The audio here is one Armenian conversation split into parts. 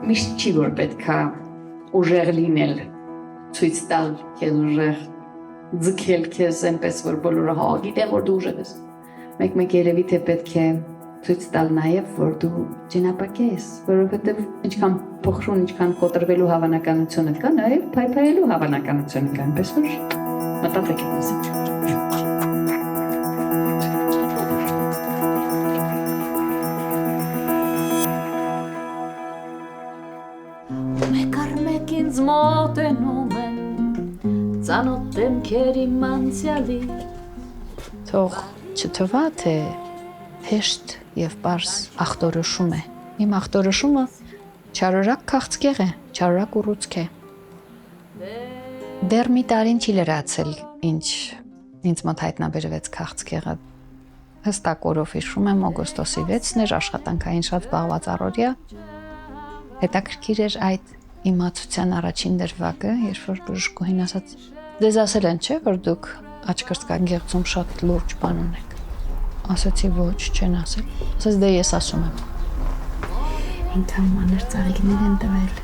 Միշտ չի որ պետքա ուժեղ լինել, ցույց տալ քեզ ուժեղ, ձգել քեզ այնպես որ բոլորը հա գիտեն որ դու ուժեղ ես։ Մեկ երևի թե պետք է ցույց տալ նաև որ դու ճենապակես, որովհետև ինչքան փոխրուն, ինչքան կոտրվելու հավանականությունը կա, նաև փայփայելու հավանականությունը կա, այնպես որ մտածեք այդպես։ Ինձ մոտենում են ծանոթ դեմքերի մանցյալի Թող չթվա թե հեշտ եւ պարզ ախտորոշում է Իմ ախտորոշումը չարորակ քաղցկեղ է, չարորակ ուռուցք է Դեռ մի տարին չի լրացել ինձ մոտ հայտնաբերվեց քաղցկեղը Հստակ օրով հիշում եմ օգոստոսի 6-ն էր աշխատանքային շատ զբաղված առօրյա Հետաքրքիր էր այդ իմացության առաջին դրվագը, երբ որ բժշկուհին ասաց, դեզ ասել են չէ, որ դուք աչքրտկան գեղձում շատ լուրջ բան ունեք։ Ասացի ոչ, չեն ասել։ Ասաց դե ես ասում եմ։ Ինքան մանր ծաղիկներ են տվել։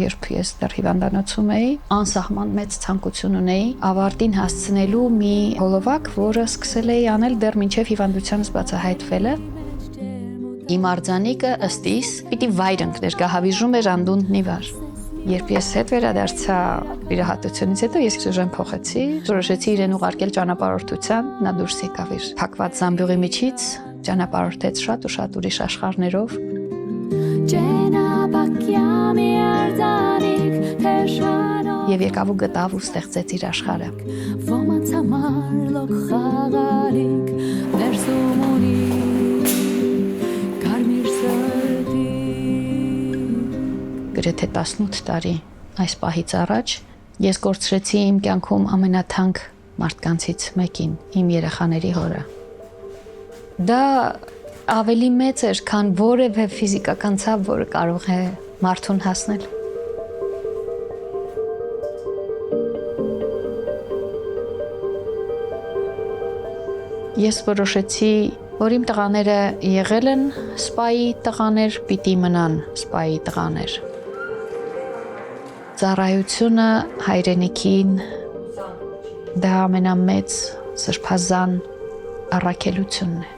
Երբ ես դեռ հիվանդանոցում էի, անսահման մեծ ցանկություն ունեի ավարտին հասցնելու մի հոլովակ, որը սկսել էի անել դեռ մինչև հիվանդությանս բացահայտվելը։ Իմ արձանիկը ըստ իս պիտի վայր ընկներ, գահավիժում էր անդունդն ի վար։ Երբ ես հետ վերադարձա վիրահատությունից հետո ես ուժեմ փոխեցի, որոշեցի իրեն ուղարկել ճանապարհորդության, նա դուրս եկավ իր փակված զամբյուղի միջից, ճանապարհորդեց շատ ու շատ ուրիշ աշխարհներով։ Եվ եկավ ու գտավ ու ստեղծեց իր աշխարհը։ Ոմանց համար լոք խաղալիք ներսում ունի Գրեթե 18 տարի այս պահից առաջ ես կորցրեցի իմ կյանքում ամենաթանկ մարդկանցից մեկին, իմ երեխաների հորը։ Դա ավելի մեծ էր, քան որևէ ֆիզիկական ցավ, որը կարող է մարդուն հասնել։ Ես որոշեցի, որ իմ տղաները եղել են սպայի տղաներ, պիտի մնան սպայի տղաներ։ Ծառայությունը հայրենիքին դա ամենամեծ սրբազան առաքելությունն է։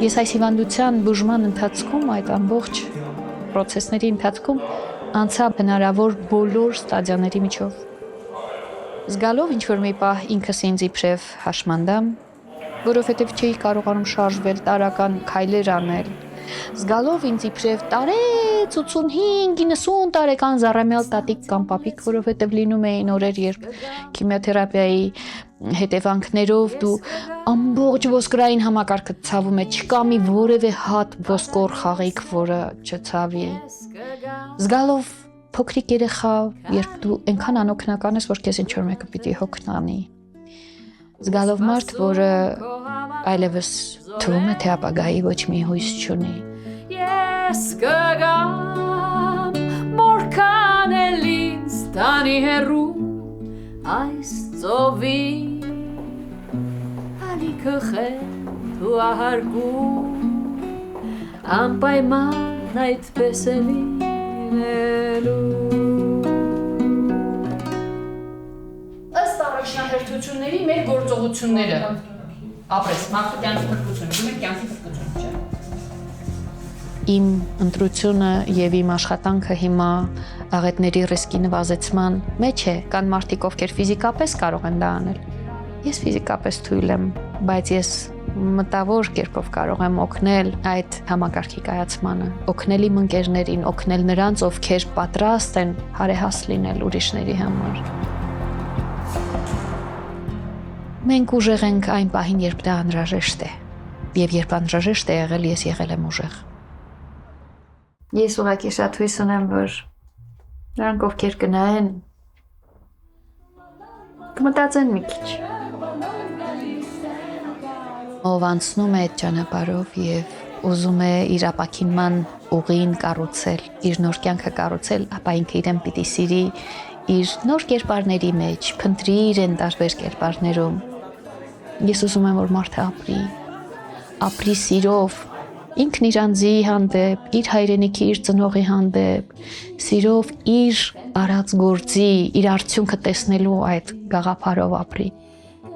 Ես այս հիվանդության բուժման ընթացքում, այդ ամբողջ պրոցեսների ընթացքում անցա հնարավոր բոլոր ստադիաների միջով։ Զգալով ինչ-որ մի պահ ինքս ինձ իբրև հաշմանդամ, որովհետև չէի կարողանում շարժվել, տարական քայլեր անել։ Զգալով ինձ իբրև տարեց 85-90 տարեկան զառամյալ տատիկ կամ պապիկ, որովհետև լինում էին օրեր, երբ քիմիոթերապիայի հետևանքներով դու ամբողջ ոսկրային համակարգը ցավում է, չկա մի որևէ հատ ոսկոր խաղիկ, որը չցավի։ Զգալով փոքրիկ երեխա, երբ դու այնքան անօգնական ես, որ քեզ ինչ-որ մեկը պիտի հոգնանի։ Զգալով մարդ, որը այլևս թվում է, թե ապագայի ոչ մի հույս չունի։ Ես կգամ, որքան էլ ինձ տանի հեռու, այս ծովի ալիքը խետ ու ահարգում, անպայման այդպես է լինելու։ Ըստ առաջնահերթությունների մեր գործողությունները ապրես, մարդու կյանքի փրկությունը, դու մեր կյանքի փրկությունը, չէ։ Իմ ընտրությունը եւ իմ աշխատանքը հիմա աղետների ռիսկի նվազեցման մեջ է, կան մարդիկ, ովքեր ֆիզիկապես կարող են դա անել։ Ես ֆիզիկապես թույլ եմ, բայց ես մտավոր կերպով կարող եմ օգնել այդ համակարգի կայացմանը, օգնել իմ ընկերներին, օգնել նրանց, ովքեր պատրաստ են հարեհաս լինել ուրիշների համար։ Մենք ուժեղ ենք այն պահին, երբ դա անհրաժեշտ է, եւ երբ անհրաժեշտ է եղել, ես եղել եմ ուժեղ։ Ես ուղղակի շատ հույս ունեմ, որ նրանք ովքեր կնայեն, կմտածեն մի քիչ։ Ով անցնում է այդ ճանապարհով եւ ուզում է իր ապաքինման ուղին կառուցել, իր նոր կյանքը կառուցել, ապա ինքը իրեն պիտի սիրի իր նոր կերպարների մեջ, փնտրի իրեն տարբեր կերպարներում։ Ես ուզում եմ, որ մարդը ապրի սիրով, ինքն իր անձի հանդեպ, իր հայրենիքի, իր ծնողի հանդեպ, սիրով իր արած գործի, իր արդյունքը տեսնելու այդ գաղափարով ապրի։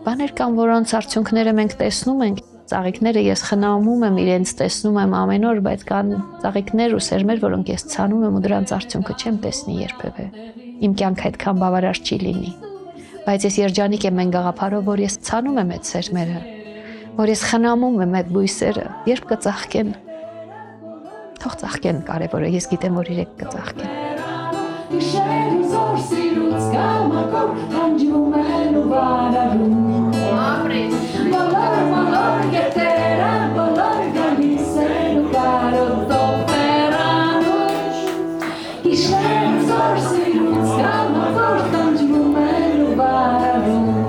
Բաներ կան, որոնց արդյունքները մենք տեսնում ենք, ծաղիկները ես խնամում եմ, իրենց տեսնում եմ ամեն օր, բայց կան ծաղիկներ ու սերմեր, որոնք ես ցանում եմ ու դրանց արդյունքը չեմ տեսնի երբևէ։ Իմ կյանքը այդքան բավարար չի լինի։ Բայց ես երջանիկ եմ այն գաղափարով, որ ես ցանում եմ այդ սերմերը, որ ես խնամում եմ այդ բույսերը, երբ կծաղկեն, թող ծաղկեն, կարևորը ես գիտեմ, որ իրենք կծաղկեն։ Իշեր զոր սիրուց կամակով հանջում են ու վարարում Բոլոր գետերը, բոլոր գալիս են ու կարոտով վերանուշ Իշեր զոր սիրուց կամակով հանջում են ու վարարում